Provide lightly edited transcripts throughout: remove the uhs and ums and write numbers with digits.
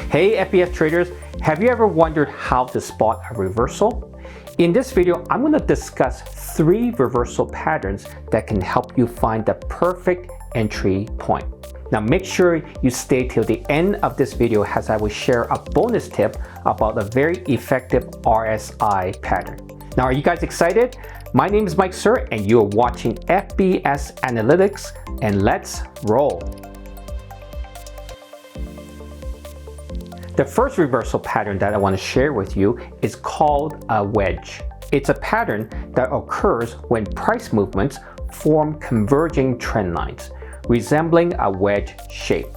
Hey FBS traders, have you ever wondered how to spot a reversal? In this video, I'm going to discuss 3 reversal patterns that can help you find the perfect entry point. Now make sure you stay till the end of this video as I will share a bonus tip about a very effective RSI pattern. Now are you guys excited? My name is Mike Sir and you are watching FBS Analytics, and let's roll. The first reversal pattern that I want to share with you is called a wedge. It's a pattern that occurs when price movements form converging trend lines, resembling a wedge shape.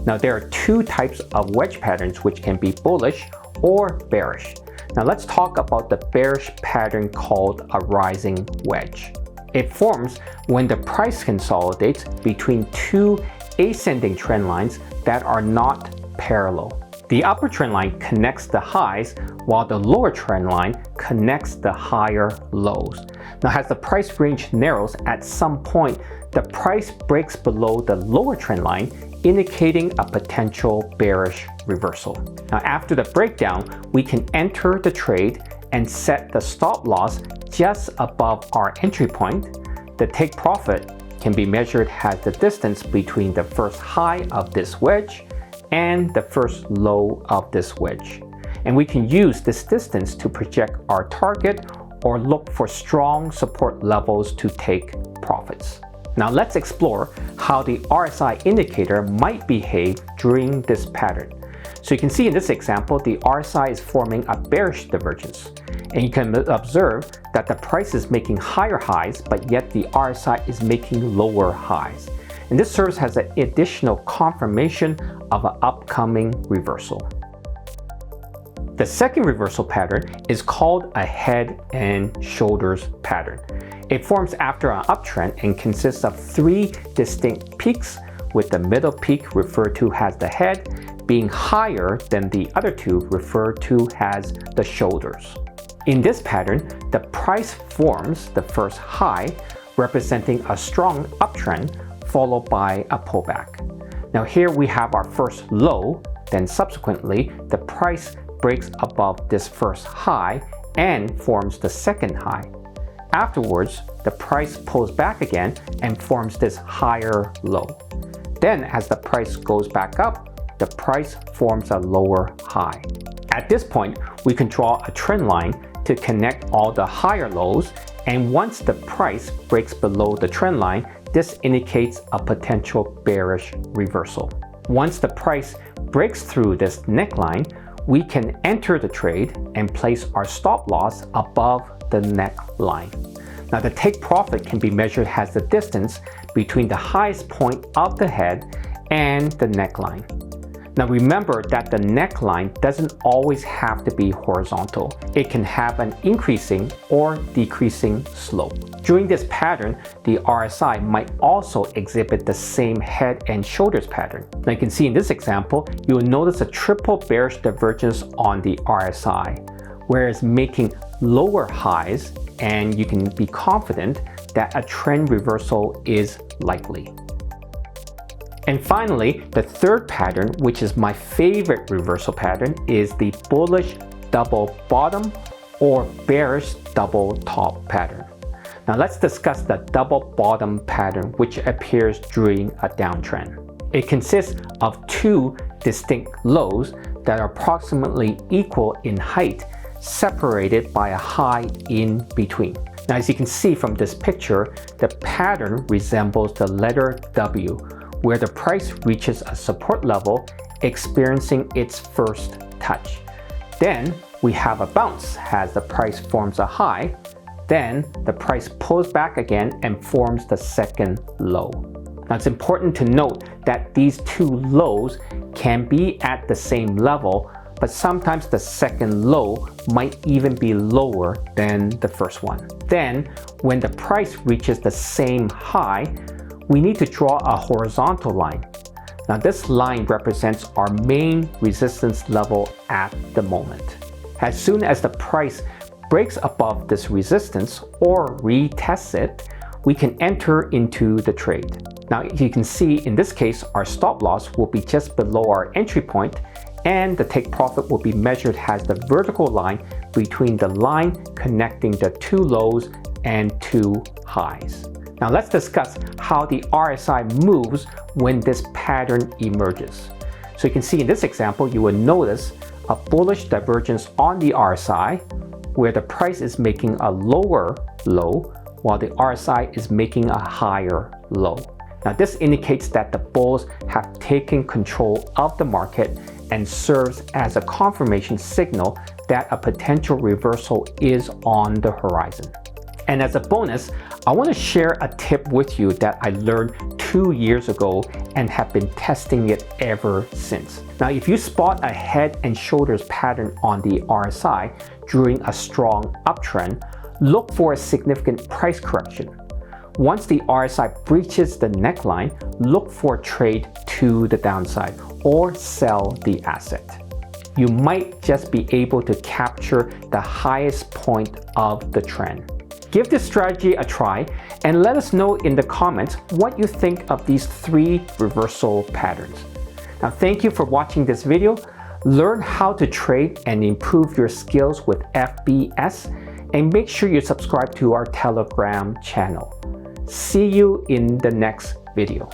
Now there are 2 types of wedge patterns which can be bullish or bearish. Now let's talk about the bearish pattern called a rising wedge. It forms when the price consolidates between 2 ascending trend lines that are not parallel. The upper trend line connects the highs while the lower trend line connects the higher lows. Now as the price range narrows, at some point the price breaks below the lower trend line, indicating a potential bearish reversal. Now after the breakdown, we can enter the trade and set the stop loss just above our entry point. The take profit can be measured as the distance between the first high of this wedge and the first low of this wedge. And we can use this distance to project our target or look for strong support levels to take profits. Now let's explore how the RSI indicator might behave during this pattern. So you can see in this example, the RSI is forming a bearish divergence. And you can observe that the price is making higher highs, but yet the RSI is making lower highs. And this serves as an additional confirmation of an upcoming reversal. The second reversal pattern is called a head and shoulders pattern. It forms after an uptrend and consists of 3 distinct peaks, with the middle peak referred to as the head being higher than the other 2 referred to as the shoulders. In this pattern, the price forms the first high, representing a strong uptrend, followed by a pullback. Now here we have our first low, then subsequently the price breaks above this first high and forms the second high. Afterwards, the price pulls back again and forms this higher low. Then as the price goes back up, the price forms a lower high. At this point, we can draw a trend line to connect all the higher lows, and once the price breaks below the trend line, this indicates a potential bearish reversal. Once the price breaks through this neckline, we can enter the trade and place our stop loss above the neckline. Now the take profit can be measured as the distance between the highest point of the head and the neckline. Now remember that the neckline doesn't always have to be horizontal. It can have an increasing or decreasing slope. During this pattern, the RSI might also exhibit the same head and shoulders pattern. Now you can see in this example, you will notice a triple bearish divergence on the RSI, whereas making lower highs, and you can be confident that a trend reversal is likely. And finally, the third pattern, which is my favorite reversal pattern, is the bullish double bottom or bearish double top pattern. Now let's discuss the double bottom pattern, which appears during a downtrend. It consists of 2 distinct lows that are approximately equal in height, separated by a high in between. Now as you can see from this picture, the pattern resembles the letter W, where the price reaches a support level, experiencing its first touch. Then we have a bounce as the price forms a high. Then the price pulls back again and forms the second low. Now it's important to note that these 2 lows can be at the same level, but sometimes the second low might even be lower than the first one. Then when the price reaches the same high, we need to draw a horizontal line. Now this line represents our main resistance level at the moment. As soon as the price breaks above this resistance or retests it, we can enter into the trade. Now you can see in this case, our stop loss will be just below our entry point, and the take profit will be measured as the vertical line between the line connecting the two lows and two highs. Now let's discuss how the RSI moves when this pattern emerges. So you can see in this example, you will notice a bullish divergence on the RSI where the price is making a lower low while the RSI is making a higher low. Now this indicates that the bulls have taken control of the market and serves as a confirmation signal that a potential reversal is on the horizon. And as a bonus, I want to share a tip with you that I learned 2 years ago and have been testing it ever since. Now, if you spot a head and shoulders pattern on the RSI during a strong uptrend, look for a significant price correction. Once the RSI breaches the neckline, look for a trade to the downside or sell the asset. You might just be able to capture the highest point of the trend. Give this strategy a try and let us know in the comments what you think of these 3 reversal patterns. Now, thank you for watching this video. Learn how to trade and improve your skills with FBS, and make sure you subscribe to our Telegram channel. See you in the next video.